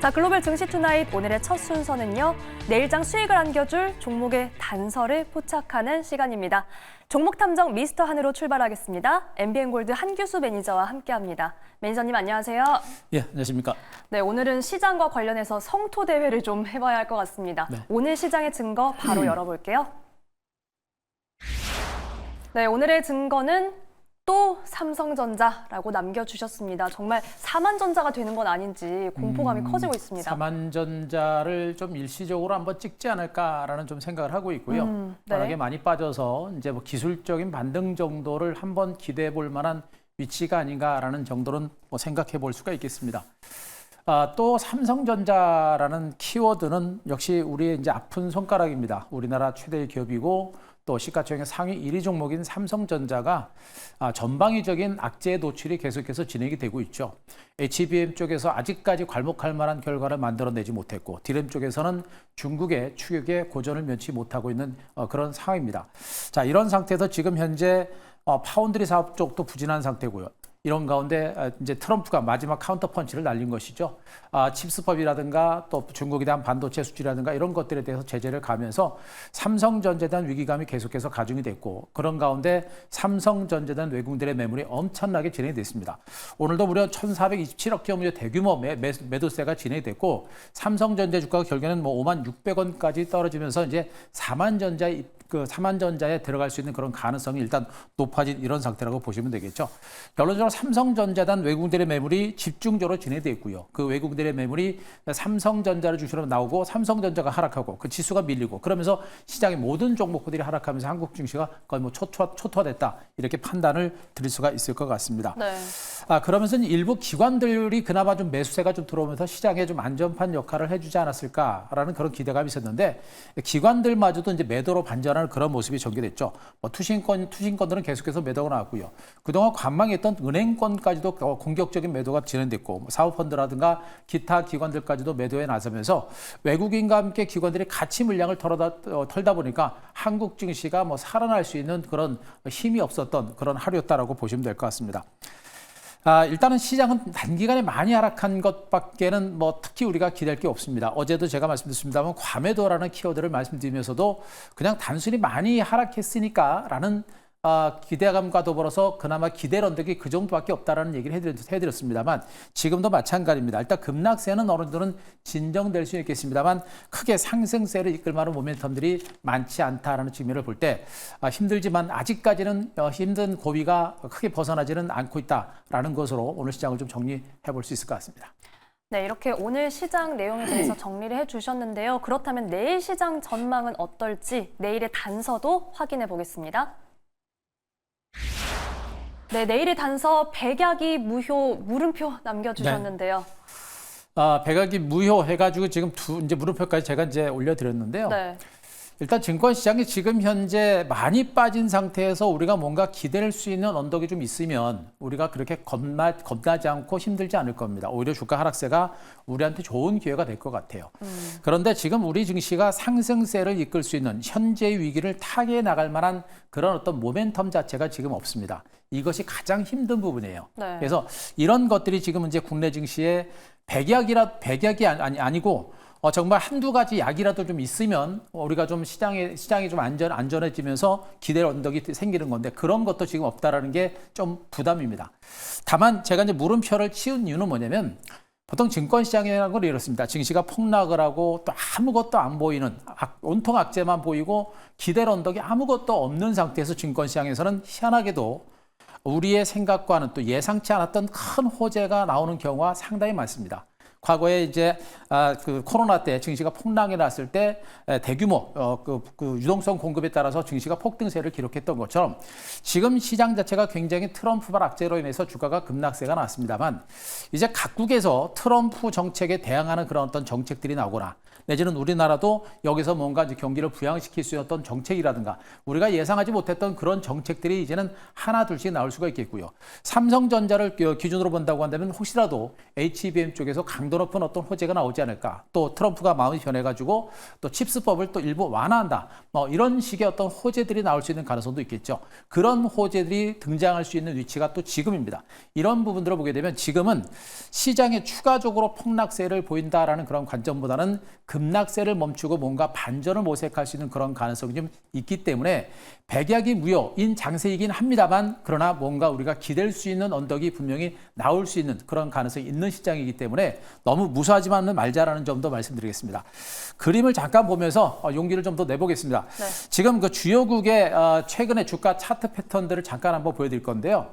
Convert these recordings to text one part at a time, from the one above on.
자, 글로벌 증시 투나잇 오늘의 첫 순서는요. 내일장 수익을 안겨줄 종목의 단서를 포착하는 시간입니다. 종목 탐정 미스터 한으로 출발하겠습니다. MBN골드 한규수 매니저와 함께합니다. 매니저님 안녕하세요. 예, 안녕하십니까. 네, 오늘은 시장과 관련해서 성토 대회를 좀 해봐야 할 것 같습니다. 네. 오늘 시장의 증거 바로 열어볼게요. 네, 오늘의 증거는 또 삼성전자라고 남겨주셨습니다. 정말 사만전자가 되는 건 아닌지 공포감이 커지고 있습니다. 사만전자를 좀 일시적으로 한번 찍지 않을까라는 좀 생각을 하고 있고요. 네. 워낙에 많이 빠져서 이제 뭐 기술적인 반등 정도를 한번 기대해 볼 만한 위치가 아닌가라는 정도는 뭐 생각해 볼 수가 있겠습니다. 또 삼성전자라는 키워드는 역시 우리의 이제 아픈 손가락입니다. 우리나라 최대 기업이고 또 시가총액 상위 1위 종목인 삼성전자가 전방위적인 악재의 노출이 계속해서 진행이 되고 있죠. HBM 쪽에서 아직까지 괄목할 만한 결과를 만들어내지 못했고 DRAM 쪽에서는 중국의 추격에 고전을 면치 못하고 있는 그런 상황입니다. 자, 이런 상태에서 지금 현재 파운드리 사업 쪽도 부진한 상태고요. 이런 가운데 이제 트럼프가 마지막 카운터 펀치를 날린 것이죠. 칩스법이라든가 또 중국에 대한 반도체 수출이라든가 이런 것들에 대해서 제재를 가면서 삼성전자에 대한 위기감이 계속해서 가중이 됐고, 그런 가운데 삼성전자에 대한 외국인들의 매물이 엄청나게 진행이 됐습니다. 오늘도 무려 1,427억 규모의 대규모 매도세가 진행이 됐고, 삼성전자 주가가 결국에는 뭐 56,600원까지 떨어지면서 이제 사만전자에 들어갈 수 있는 그런 가능성이 일단 높아진 이런 상태라고 보시면 되겠죠. 결론적으로 삼성전자에 대한 외국인들의 매물이 집중적으로 진행되어 있고요. 그 외국인들의 매물이 삼성전자를 중심으로 나오고 삼성전자가 하락하고 그 지수가 밀리고, 그러면서 시장의 모든 종목들이 하락하면서 한국 증시가 거의 뭐 초토화됐다, 이렇게 판단을 드릴 수가 있을 것 같습니다. 네. 그러면서 일부 기관들이 그나마 좀 매수세가 좀 들어오면서 시장에 좀 안전판 역할을 해주지 않았을까라는 그런 기대감이 있었는데, 기관들마저도 이제 매도로 반전하는 그런 모습이 전개됐죠. 뭐 투신권들은 계속해서 매도가 나왔고요. 그동안 관망했던 은행권까지도 공격적인 매도가 진행됐고, 사모펀드라든가 기타 기관들까지도 매도에 나서면서 외국인과 함께 기관들이 같이 물량을 털다 보니까 한국 증시가 뭐 살아날 수 있는 그런 힘이 없었던 그런 하루였다라고 보시면 될 것 같습니다. 일단은 시장은 단기간에 많이 하락한 것밖에는 뭐 특히 우리가 기대할 게 없습니다. 어제도 제가 말씀드렸습니다만 과매도라는 키워드를 말씀드리면서도 그냥 단순히 많이 하락했으니까라는 기대감과 더불어서 그나마 기대 언덕이 그 정도밖에 없다라는 얘기를 해드렸습니다만, 지금도 마찬가지입니다. 일단 급락세는 어느 정도는 진정될 수 있겠습니다만 크게 상승세를 이끌 만한 모멘텀들이 많지 않다라는 측면을 볼 때 힘들지만 아직까지는 힘든 고비가 크게 벗어나지는 않고 있다라는 것으로 오늘 시장을 좀 정리해 볼 수 있을 것 같습니다. 네, 이렇게 오늘 시장 내용에 대해서 정리를 해주셨는데요. 그렇다면 내일 시장 전망은 어떨지 내일의 단서도 확인해 보겠습니다. 네, 내일의 단서 백약이 무효 물음표 남겨주셨는데요. 네. 백약이 무효 해가지고 지금 이제 물음표까지 제가 이제 올려드렸는데요. 네. 일단 증권시장이 지금 현재 많이 빠진 상태에서 우리가 뭔가 기댈 수 있는 언덕이 좀 있으면 우리가 그렇게 겁나지 않고 힘들지 않을 겁니다. 오히려 주가 하락세가 우리한테 좋은 기회가 될 것 같아요. 그런데 지금 우리 증시가 상승세를 이끌 수 있는 현재의 위기를 타개해 나갈 만한 그런 어떤 모멘텀 자체가 지금 없습니다. 이것이 가장 힘든 부분이에요. 네. 그래서 이런 것들이 지금 이제 국내 증시에 백약이 아니고 정말 한두 가지 약이라도 좀 있으면 우리가 좀 시장이 좀 안전해지면서 기대 언덕이 생기는 건데, 그런 것도 지금 없다라는 게 좀 부담입니다. 다만 제가 이제 물음표를 치운 이유는 뭐냐면, 보통 증권시장이라는 걸 이렇습니다. 증시가 폭락을 하고 또 아무것도 안 보이는 온통 악재만 보이고 기대 언덕이 아무것도 없는 상태에서 증권시장에서는 희한하게도 우리의 생각과는 또 예상치 않았던 큰 호재가 나오는 경우가 상당히 많습니다. 과거에 이제 그 코로나 때 증시가 폭락이 났을 때 대규모 그 유동성 공급에 따라서 증시가 폭등세를 기록했던 것처럼 지금 시장 자체가 굉장히 트럼프발 악재로 인해서 주가가 급락세가 났습니다만, 이제 각국에서 트럼프 정책에 대항하는 그런 어떤 정책들이 나오거나 내지는 우리나라도 여기서 뭔가 이제 경기를 부양시킬 수 있는 어떤 정책이라든가 우리가 예상하지 못했던 그런 정책들이 이제는 하나 둘씩 나올 수가 있겠고요. 삼성전자를 기준으로 본다고 한다면 혹시라도 HBM 쪽에서 강제 강도 높은 어떤 호재가 나오지 않을까. 또 트럼프가 마음이 변해가지고 또 칩스법을 또 일부 완화한다. 이런 식의 어떤 호재들이 나올 수 있는 가능성도 있겠죠. 그런 호재들이 등장할 수 있는 위치가 또 지금입니다. 이런 부분들을 보게 되면 지금은 시장에 추가적으로 폭락세를 보인다라는 그런 관점보다는 급락세를 멈추고 뭔가 반전을 모색할 수 있는 그런 가능성이 좀 있기 때문에 백약이 무효인 장세이긴 합니다만 그러나 뭔가 우리가 기댈 수 있는 언덕이 분명히 나올 수 있는 그런 가능성이 있는 시장이기 때문에 너무 무수하지만은 말자라는 점도 말씀드리겠습니다. 그림을 잠깐 보면서 용기를 좀 더 내보겠습니다. 네. 지금 그 주요국의 최근의 주가 차트 패턴들을 잠깐 한번 보여드릴 건데요.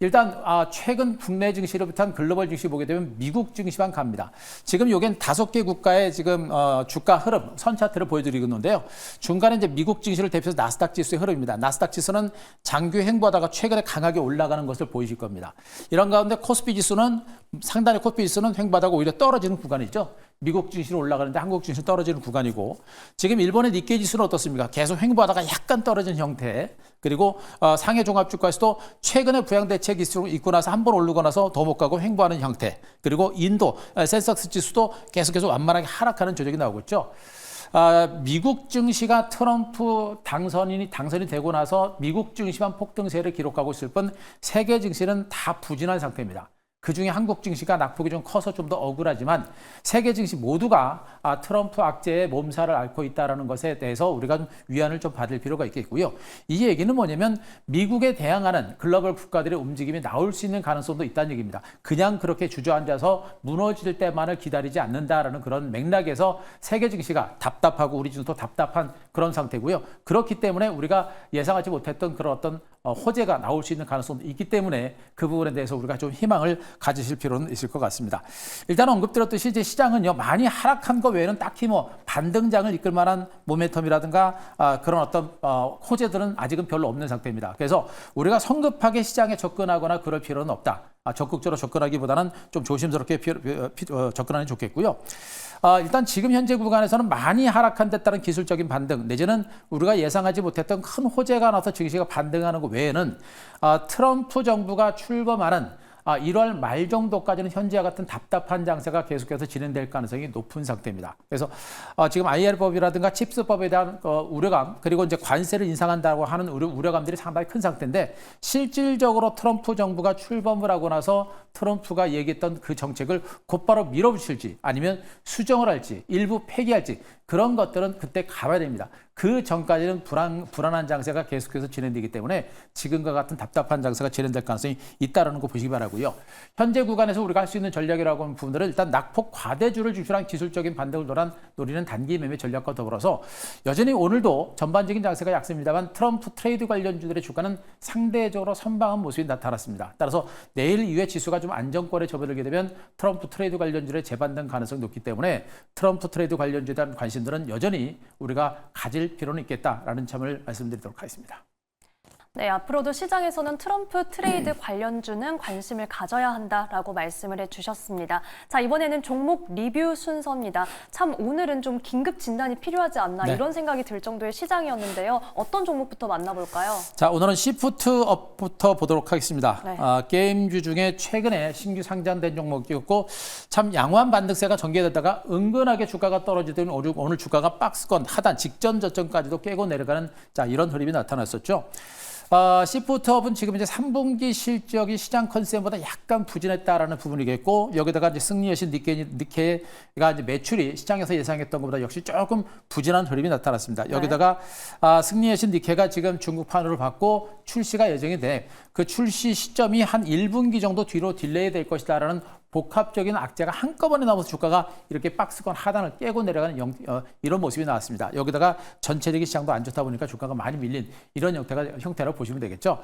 일단 최근 국내 증시를 비롯한 글로벌 증시 보게 되면 미국 증시만 갑니다. 지금 요겐 5개 국가의 지금 주가 흐름 선 차트를 보여드리겠는데요. 중간에 이제 미국 증시를 대표해서 나스닥 지수의 흐름입니다. 나스닥 지수는 장기 횡보하다가 최근에 강하게 올라가는 것을 보이실 겁니다. 이런 가운데 코스피 지수는 상단의 코스피 지수는 횡보하다가 오히려 떨어지는 구간이죠. 미국 증시는 올라가는데 한국 증시는 떨어지는 구간이고 지금 일본의 니케이 지수는 어떻습니까? 계속 횡보하다가 약간 떨어지는 형태. 그리고 상해 종합주가에서도 최근에 부양대책 있고 나서 한 번 오르고 나서 더 못 가고 횡보하는 형태. 그리고 인도 센섹스 지수도 계속해서 완만하게 하락하는 조정이 나오고 있죠. 미국 증시가 트럼프 당선이 되고 나서 미국 증시만 폭등세를 기록하고 있을 뿐 세계 증시는 다 부진한 상태입니다. 그중에 한국 증시가 낙폭이 좀 커서 좀 더 억울하지만 세계 증시 모두가 트럼프 악재의 몸살을 앓고 있다는 것에 대해서 우리가 좀 위안을 좀 받을 필요가 있겠고요. 이 얘기는 뭐냐면 미국에 대항하는 글로벌 국가들의 움직임이 나올 수 있는 가능성도 있다는 얘기입니다. 그냥 그렇게 주저앉아서 무너질 때만을 기다리지 않는다라는 그런 맥락에서 세계 증시가 답답하고 우리 증시도 답답한 그런 상태고요. 그렇기 때문에 우리가 예상하지 못했던 그런 어떤 호재가 나올 수 있는 가능성도 있기 때문에 그 부분에 대해서 우리가 좀 희망을 가지실 필요는 있을 것 같습니다. 일단 언급드렸듯이 이제 시장은요 많이 하락한 거 외에는 딱히 뭐 반등장을 이끌 만한 모멘텀이라든가 그런 어떤 호재들은 아직은 별로 없는 상태입니다. 그래서 우리가 성급하게 시장에 접근하거나 그럴 필요는 없다. 적극적으로 접근하기보다는 좀 조심스럽게 접근하는 게 좋겠고요. 일단 지금 현재 구간에서는 많이 하락한 데 따른 기술적인 반등 내지는 우리가 예상하지 못했던 큰 호재가 나서 증시가 반등하는 것 외에는 트럼프 정부가 출범하는 1월 말 정도까지는 현재와 같은 답답한 장세가 계속해서 진행될 가능성이 높은 상태입니다. 그래서 지금 IR법이라든가 칩스법에 대한 우려감 그리고 이제 관세를 인상한다고 하는 우려감들이 상당히 큰 상태인데 실질적으로 트럼프 정부가 출범을 하고 나서 트럼프가 얘기했던 그 정책을 곧바로 밀어붙일지 아니면 수정을 할지 일부 폐기할지 그런 것들은 그때 가봐야 됩니다. 그 전까지는 불안한 장세가 계속해서 진행되기 때문에 지금과 같은 답답한 장세가 진행될 가능성이 있다는 거 보시기 바라고요. 현재 구간에서 우리가 할 수 있는 전략이라고 하는 부분들은 일단 낙폭 과대주를 중심한 기술적인 반등을 노리는 단기 매매 전략과 더불어서 여전히 오늘도 전반적인 장세가 약세입니다만 트럼프 트레이드 관련주들의 주가는 상대적으로 선방한 모습이 나타났습니다. 따라서 내일 이후에 지수가 좀 안정권에 접어들게 되면 트럼프 트레이드 관련주의 재반등 가능성이 높기 때문에 트럼프 트레이드 관련주에 대한 관심들은 여전히 우리가 가질 필요는 있겠다라는 점을 말씀드리도록 하겠습니다. 네, 앞으로도 시장에서는 트럼프 트레이드 관련주는 관심을 가져야 한다라고 말씀을 해주셨습니다. 자, 이번에는 종목 리뷰 순서입니다. 참 오늘은 좀 긴급 진단이 필요하지 않나 이런 생각이 들 정도의 시장이었는데요. 어떤 종목부터 만나볼까요? 자, 오늘은 시프트업부터 보도록 하겠습니다. 네. 게임주 중에 최근에 신규 상장된 종목이었고 참 양호한 반등세가 전개되다가 은근하게 주가가 떨어지더니 오늘 주가가 박스권 하단 직전 저점까지도 깨고 내려가는 이런 흐름이 나타났었죠. 시프트업은 지금 이제 3분기 실적이 시장 컨센보다 약간 부진했다라는 부분이겠고 여기다가 이제 승리여신 니케이가 이제 매출이 시장에서 예상했던 것보다 역시 조금 부진한 흐름이 나타났습니다. 여기다가 승리여신 니케이가 지금 중국판으로 받고 출시가 예정인데 그 출시 시점이 한 1분기 정도 뒤로 딜레이 될 것이다라는 복합적인 악재가 한꺼번에 나오면서 주가가 이렇게 박스권 하단을 깨고 내려가는 이런 모습이 나왔습니다. 여기다가 전체적인 시장도 안 좋다 보니까 주가가 많이 밀린 이런 형태로 보시면 되겠죠.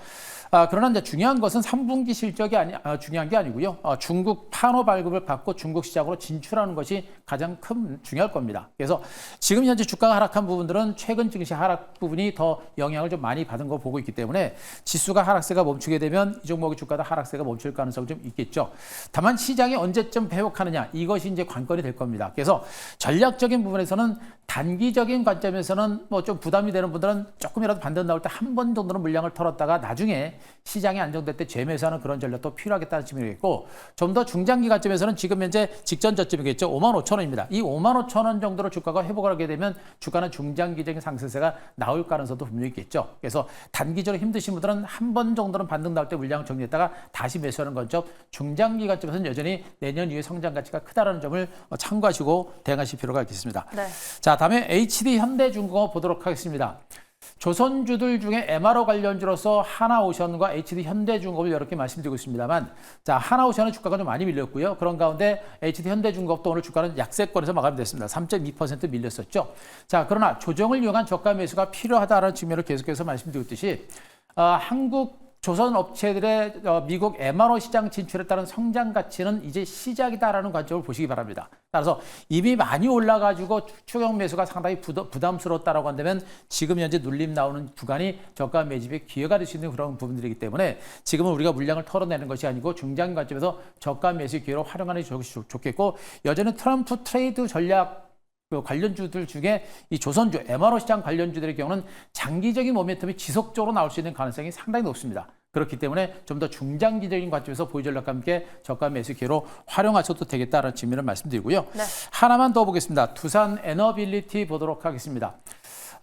그러나 이제 중요한 것은 3분기 실적이 중요한 게 아니고요. 중국 판호 발급을 받고 중국 시장으로 진출하는 것이 가장 중요할 겁니다. 그래서 지금 현재 주가가 하락한 부분들은 최근 증시 하락 부분이 더 영향을 좀 많이 받은 거 보고 있기 때문에 지수가 하락세가 멈추게 되면 이 종목의 주가도 하락세가 멈출 가능성이 좀 있겠죠. 다만 시장이 언제쯤 회복하느냐 이것이 이제 관건이 될 겁니다. 그래서 전략적인 부분에서는 단기적인 관점에서는 뭐 좀 부담이 되는 분들은 조금이라도 반등 나올 때 한 번 정도는 물량을 털었다가 나중에 시장이 안정될 때 재매수하는 그런 전략도 필요하겠다는 측면이겠고, 좀 더 중장기 관점에서는 지금 현재 직전 저점이겠죠. 55,000원입니다. 이 55,000원 정도로 주가가 회복을 하게 되면 주가는 중장기적인 상승세가 나올 가능성도 분명히 있겠죠. 그래서 단기적으로 힘드신 분들은 한 번 정도는 반등 나올 때 물량을 정리했다가 다시 매수하는 관점, 중장기 관점에서는 여전히 내년 이후에 성장 가치가 크다라는 점을 참고하시고 대응하실 필요가 있겠습니다. 네. 자, 다음에 HD 현대중공업 보도록 하겠습니다. 조선주들 중에 MRO 관련주로서 하나오션과 HD 현대중공업을 여러 개 말씀드리고 있습니다만, 자, 하나오션은 주가가 좀 많이 밀렸고요. 그런 가운데 HD 현대중공업도 오늘 주가는 약세권에서 마감됐습니다. 3.2% 밀렸었죠. 자, 그러나 조정을 이용한 저가 매수가 필요하다는 측면을 계속해서 말씀드리고 있듯이 한국 조선 업체들의 미국 MRO 시장 진출에 따른 성장 가치는 이제 시작이다라는 관점을 보시기 바랍니다. 따라서 이미 많이 올라가지고 추격 매수가 상당히 부담스러웠다라고 한다면 지금 현재 눌림 나오는 구간이 저가 매집의 기회가 될 수 있는 그런 부분들이기 때문에 지금은 우리가 물량을 털어내는 것이 아니고 중장기 관점에서 저가 매수의 기회로 활용하는 것이 좋겠고, 여전히 트럼프 트레이드 전략 관련주들 중에 이 조선주, MRO 시장 관련주들의 경우는 장기적인 모멘텀이 지속적으로 나올 수 있는 가능성이 상당히 높습니다. 그렇기 때문에 좀 더 중장기적인 관점에서 보유 전략과 함께 저가 매수 기회로 활용하셔도 되겠다는 측면을 말씀드리고요. 네. 하나만 더 보겠습니다. 두산 에너빌리티 보도록 하겠습니다.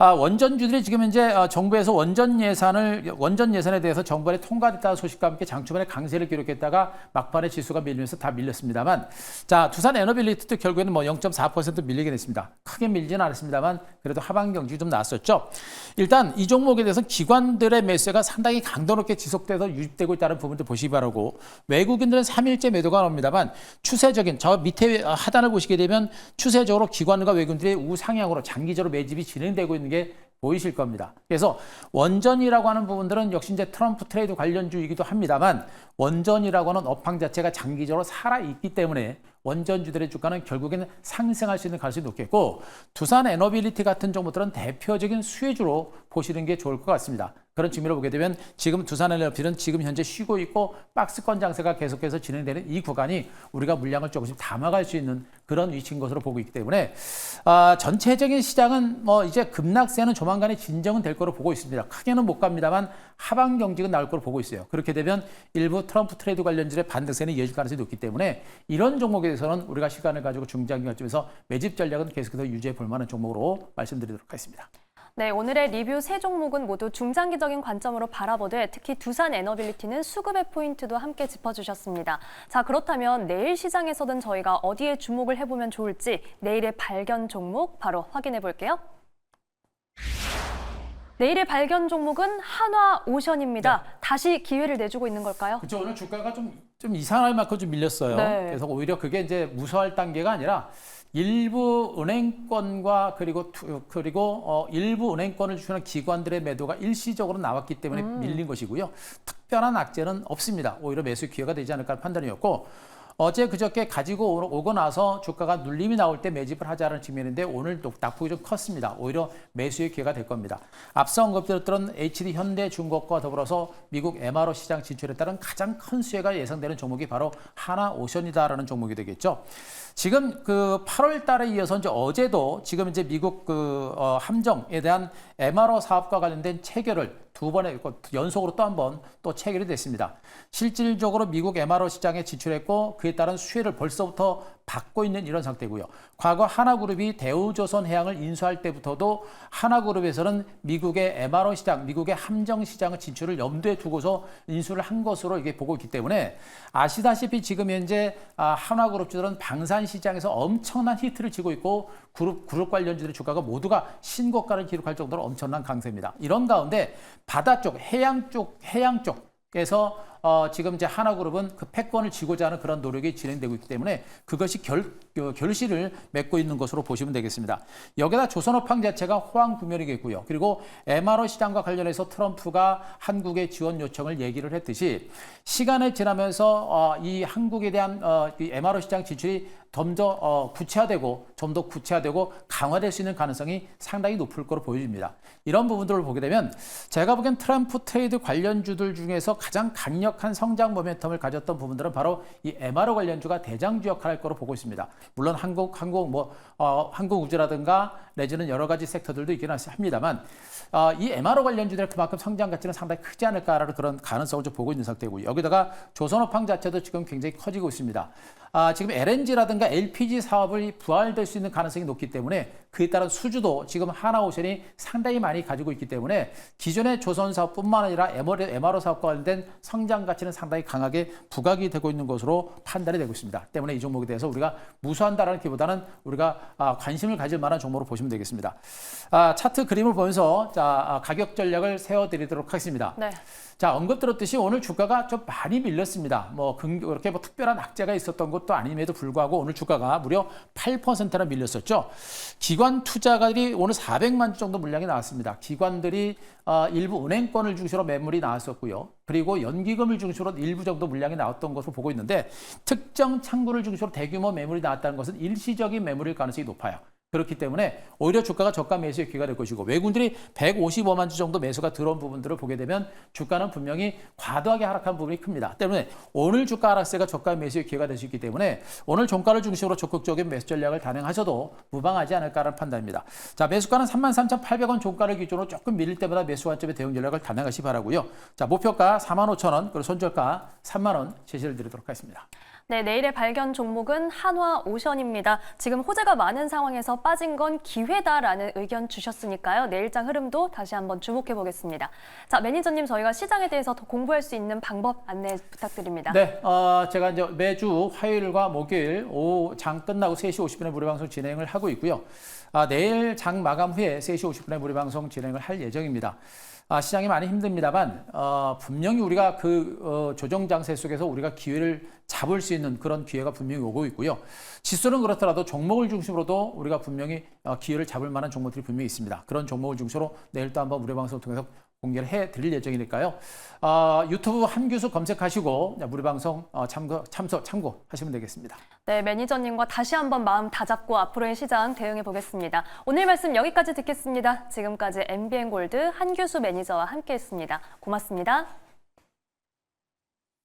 원전주들이 지금 현재 정부에서 원전 예산에 대해서 정부안이 통과됐다는 소식과 함께 장초반에 강세를 기록했다가 막판에 지수가 밀리면서 다 밀렸습니다만, 자, 두산 에너빌리티도 결국에는 뭐 0.4% 밀리게 됐습니다. 크게 밀지는 않았습니다만 그래도 하반 경직이 좀 나왔었죠. 일단 이 종목에 대해서 기관들의 매수가 상당히 강도 높게 지속돼서 유입되고 있다는 부분도 보시기 바라고, 외국인들은 3일째 매도가 나옵니다만 추세적인 저 밑에 하단을 보시게 되면 추세적으로 기관과 외국인들의 우상향으로 장기적으로 매집이 진행되고 있는 게 보이실 겁니다. 그래서 원전이라고 하는 부분들은 역시 이제 트럼프 트레이드 관련주이기도 합니다만, 원전이라고 하는 업황 자체가 장기적으로 살아있기 때문에 원전주들의 주가는 결국에는 상승할 수 있는 가능성이 높겠고, 두산 에너빌리티 같은 종목들은 대표적인 수혜주로 보시는 게 좋을 것 같습니다. 그런 측면으로 보게 되면 지금 두산 에너빌리티는 지금 현재 쉬고 있고 박스권 장세가 계속해서 진행되는 이 구간이 우리가 물량을 조금씩 담아갈 수 있는 그런 위치인 것으로 보고 있기 때문에 전체적인 시장은 뭐 이제 급락세는 조만간에 진정은 될 거로 보고 있습니다. 크게는 못 갑니다만 하방 경직은 나올 거로 보고 있어요. 그렇게 되면 일부 트럼프 트레이드 관련주의 반등세는 이어질 가능성이 높기 때문에 이런 종목에 대해서는 우리가 시간을 가지고 중장기 관점에서 매집 전략은 계속해서 유지해 볼 만한 종목으로 말씀드리도록 하겠습니다. 네, 오늘의 리뷰 세 종목은 모두 중장기적인 관점으로 바라보되 특히 두산 에너빌리티는 수급의 포인트도 함께 짚어주셨습니다. 자, 그렇다면 내일 시장에서는 저희가 어디에 주목을 해보면 좋을지 내일의 발견 종목 바로 확인해 볼게요. 내일의 발견 종목은 한화오션입니다. 네. 다시 기회를 내주고 있는 걸까요? 그렇죠. 오늘 주가가 좀 이상할 만큼 좀 밀렸어요. 네. 그래서 오히려 그게 이제 무서워할 단계가 아니라 일부 은행권과 그리고 일부 은행권을 주는 기관들의 매도가 일시적으로 나왔기 때문에 밀린 것이고요. 특별한 악재는 없습니다. 오히려 매수 기회가 되지 않을까 하는 판단이었고, 어제 그저께 가지고 오고 나서 주가가 눌림이 나올 때 매집을 하자는 측면인데 오늘 낙폭이 좀 컸습니다. 오히려 매수의 기회가 될 겁니다. 앞서 언급드렸던 HD 현대중공업과 더불어서 미국 MRO 시장 진출에 따른 가장 큰 수혜가 예상되는 종목이 바로 하나오션이다라는 종목이 되겠죠. 지금 그 8월 달에 이어서 이제 어제도 지금 이제 미국 함정에 대한 MRO 사업과 관련된 체결을 두 번의 연속으로 또 한 번 또 체결이 됐습니다. 실질적으로 미국 MRO 시장에 진출했고 그에 따른 수혜를 벌써부터 받고 있는 이런 상태고요. 과거 하나그룹이 대우조선해양을 인수할 때부터도 하나그룹에서는 미국의 MRO 시장, 미국의 함정 시장의 진출을 염두에 두고서 인수를 한 것으로 이게 보고 있기 때문에 아시다시피 지금 현재 하나그룹주들은 방산 시장에서 엄청난 히트를 치고 있고 그룹 관련주들의 주가가 모두가 신고가를 기록할 정도로 엄청난 강세입니다. 이런 가운데 바다 쪽, 해양 쪽에서 지금 이제 하나그룹은 그 패권을 쥐고자 하는 그런 노력이 진행되고 있기 때문에 그것이 결실을 맺고 있는 것으로 보시면 되겠습니다. 여기다 조선업황 자체가 호황 국면이겠고요. 그리고 MRO 시장과 관련해서 트럼프가 한국의 지원 요청을 얘기를 했듯이 시간이 지나면서 이 한국에 대한 이 MRO 시장 진출이 좀 더 구체화되고 강화될 수 있는 가능성이 상당히 높을 거로 보여집니다. 이런 부분들을 보게 되면 제가 보기엔 트럼프 트레이드 관련주들 중에서 가장 강력 강력한 성장 모멘텀을 가졌던 부분들은 바로 이 MRO 관련주가 대장주 역할을 할 거로 보고 있습니다. 물론 한국우주라든가 내지는 여러 가지 섹터들도 있긴 합니다만 이 MRO 관련주들의 그만큼 성장 가치는 상당히 크지 않을까라는 그런 가능성을 좀 보고 있는 상태고요. 여기다가 조선업황 자체도 지금 굉장히 커지고 있습니다. 지금 LNG라든가 LPG 사업이 부활될 수 있는 가능성이 높기 때문에 그에 따른 수주도 지금 하나오션이 상당히 많이 가지고 있기 때문에 기존의 조선 사업뿐만 아니라 MRO 사업과 관련된 성장 가치는 상당히 강하게 부각이 되고 있는 것으로 판단이 되고 있습니다. 때문에 이 종목에 대해서 우리가 무수한다라는 기보다는 우리가 관심을 가질 만한 종목으로 보시면 되겠습니다. 차트 그림을 보면서 가격 전략을 세워드리도록 하겠습니다. 네. 자, 언급 들었듯이 오늘 주가가 좀 많이 밀렸습니다. 그렇게 특별한 악재가 있었던 것도 아님에도 불구하고 오늘 주가가 무려 8%나 밀렸었죠. 기관 투자가들이 오늘 400만 주 정도 물량이 나왔습니다. 기관들이 일부 은행권을 중심으로 매물이 나왔었고요. 그리고 연기금을 중심으로 일부 정도 물량이 나왔던 것으로 보고 있는데 특정 창구를 중심으로 대규모 매물이 나왔다는 것은 일시적인 매물일 가능성이 높아요. 그렇기 때문에 오히려 주가가 저가 매수의 기회가 될 것이고 외국인들이 155만 주 정도 매수가 들어온 부분들을 보게 되면 주가는 분명히 과도하게 하락한 부분이 큽니다. 때문에 오늘 주가 하락세가 저가 매수의 기회가 될 수 있기 때문에 오늘 종가를 중심으로 적극적인 매수 전략을 단행하셔도 무방하지 않을까라는 판단입니다. 자, 매수가는 33,800원 종가를 기준으로 조금 밀릴 때마다 매수 관점의 대응 전략을 단행하시 바라고요. 자, 목표가 45,000원 그리고 손절가 3만 원 제시를 드리도록 하겠습니다. 네, 내일의 발견 종목은 한화오션입니다. 지금 호재가 많은 상황에서 빠진 건 기회다라는 의견 주셨으니까요. 내일장 흐름도 다시 한번 주목해 보겠습니다. 자, 매니저님 저희가 시장에 대해서 더 공부할 수 있는 방법 안내 부탁드립니다. 네, 제가 이제 매주 화요일과 목요일 오후 장 끝나고 3시 50분에 무료 방송 진행을 하고 있고요. 내일 장 마감 후에 3시 50분에 무료 방송 진행을 할 예정입니다. 시장이 많이 힘듭니다만 분명히 우리가 조정 장세 속에서 우리가 기회를 잡을 수 있는 그런 기회가 분명히 오고 있고요. 지수는 그렇더라도 종목을 중심으로도 우리가 분명히 기회를 잡을 만한 종목들이 분명히 있습니다. 그런 종목을 중심으로 내일 또 한번 무료 방송을 통해서 공개를 해드릴 예정이니까요. 유튜브 한규수 검색하시고 무료 방송 참고하시면 되겠습니다. 네, 매니저님과 다시 한번 마음 다잡고 앞으로의 시장 대응해 보겠습니다. 오늘 말씀 여기까지 듣겠습니다. 지금까지 MBN골드 한규수 매니저와 함께했습니다. 고맙습니다.